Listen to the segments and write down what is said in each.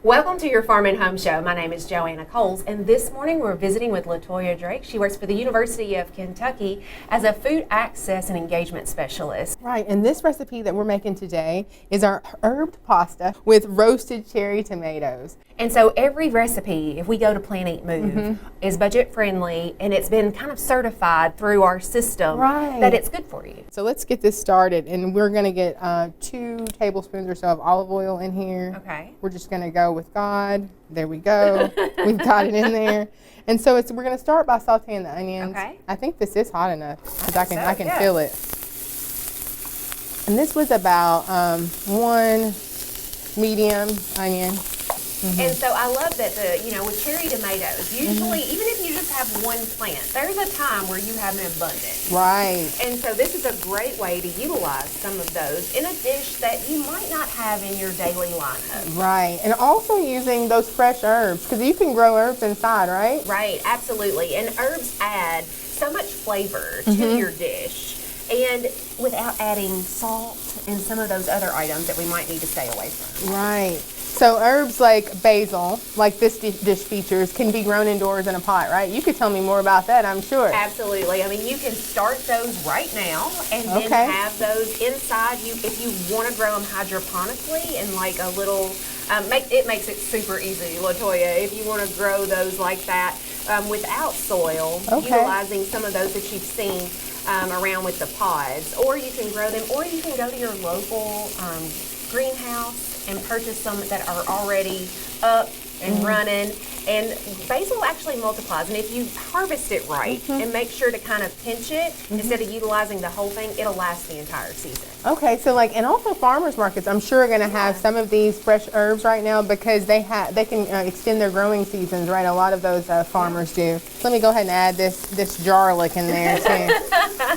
Welcome to your Farm and Home Show. My name is Joanna, and this morning we're visiting with LaToya Drake. She works for the University of Kentucky as a food access and engagement specialist. Right, and this recipe that we're making today is our herbed pasta with roasted cherry tomatoes. And so every recipe, if we go to Plan, Eat, Move, is budget friendly, and it's been kind of certified through our system that it's good for you. So let's get this started, and we're going to get 2 tablespoons or so of olive oil in here. Okay. We're just going to go with God. There we go. We've got it in there. And so we're going to start by sauteing the onions. Okay. I think this is hot enough because I can feel it. And this was about 1 medium onion. And so I love that with cherry tomatoes, usually even if you just have one plant, there's a time where you have an abundance. Right. And so this is a great way to utilize some of those in a dish that you might not have in your daily lineup. Right. And also using those fresh herbs, because you can grow herbs inside, right? Right, absolutely. And herbs add so much flavor to your dish, and without adding salt and some of those other items that we might need to stay away from. Right. So herbs like basil, like this dish features, can be grown indoors in a pot, right? You could tell me more about that, I'm sure. Absolutely. I mean, you can start those right now and then have those inside. If you want to grow them hydroponically in like a little, it makes it super easy, LaToya, if you want to grow those like that without soil, utilizing some of those that you've seen around with the pods. Or you can grow them, or you can go to your local greenhouse and purchase some that are already up and running. And basil actually multiplies, and if you harvest it right and make sure to kind of pinch it instead of utilizing the whole thing, it'll last the entire season. Okay, so and also farmers markets, I'm sure are going to have some of these fresh herbs right now because they can extend their growing seasons, right? A lot of those farmers do. Let me go ahead and add this garlic in there too.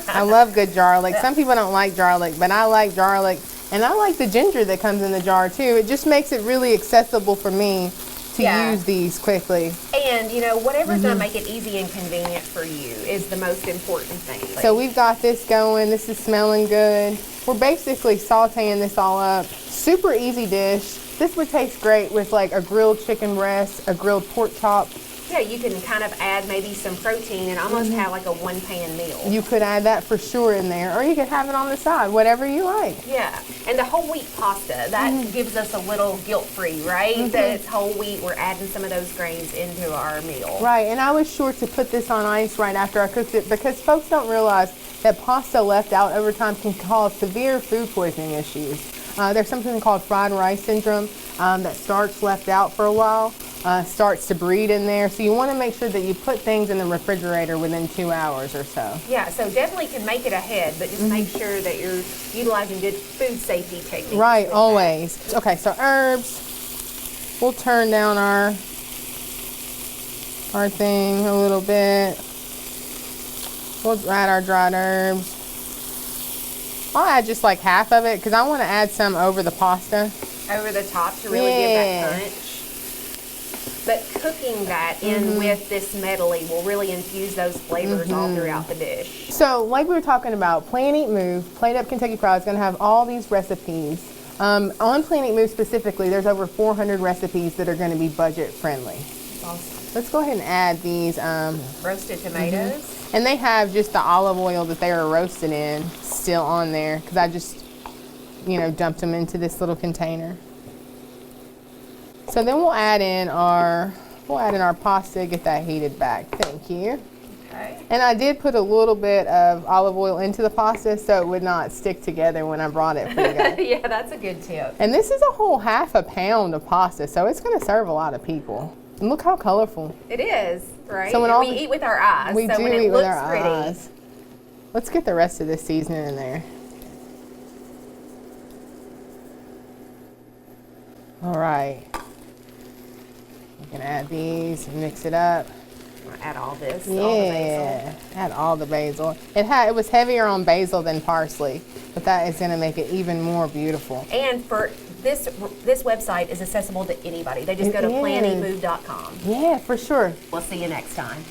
I love good garlic. Some people don't like garlic, but I like garlic. And I like the ginger that comes in the jar too. It just makes it really accessible for me to use these quickly. And whatever's going to make it easy and convenient for you is the most important thing. So we've got this going. This is smelling good. We're basically sauteing this all up. Super easy dish. This would taste great with like a grilled chicken breast, a grilled pork chop. Yeah, you can kind of add maybe some protein and almost have like a one-pan meal. You could add that for sure in there, or you could have it on the side, whatever you like. Yeah, and the whole wheat pasta, that gives us a little guilt-free, right? That it's whole wheat, we're adding some of those grains into our meal. Right, and I was sure to put this on ice right after I cooked it because folks don't realize that pasta left out over time can cause severe food poisoning issues. There's something called fried rice syndrome that starch left out for a while. Starts to breed in there. So you want to make sure that you put things in the refrigerator within 2 hours or so. Yeah, so definitely can make it ahead, but just make sure that you're utilizing good food safety techniques. Right, always. Okay, so herbs. We'll turn down our thing a little bit. We'll add our dried herbs. I'll add just like half of it because I want to add some over the pasta. Over the top to really give that punch. But cooking that in with this medley will really infuse those flavors all throughout the dish. So like we were talking about, Plan, Eat, Move, Plate Up Kentucky Proud is going to have all these recipes. On Plan, Eat, Move specifically, there's over 400 recipes that are going to be budget friendly. Awesome. Let's go ahead and add these. Roasted tomatoes. And they have just the olive oil that they were roasted in still on there because I just, dumped them into this little container. So then we'll add in our pasta, get that heated back. Thank you. Okay. And I did put a little bit of olive oil into the pasta so it would not stick together when I brought it for you guys. Yeah, that's a good tip. And this is a whole half a pound of pasta, so it's going to serve a lot of people. And look how colorful. It is, right? So when we eat with our eyes. We so do when it eat with looks our pretty, eyes. Let's get the rest of this seasoning in there. All right. You can add these and mix it up. Add all this. Yeah, all the basil. add all the basil. It was heavier on basil than parsley, but that is going to make it even more beautiful. And for this website is accessible to anybody. They just go to planeatmove.com. Yeah, for sure. We'll see you next time.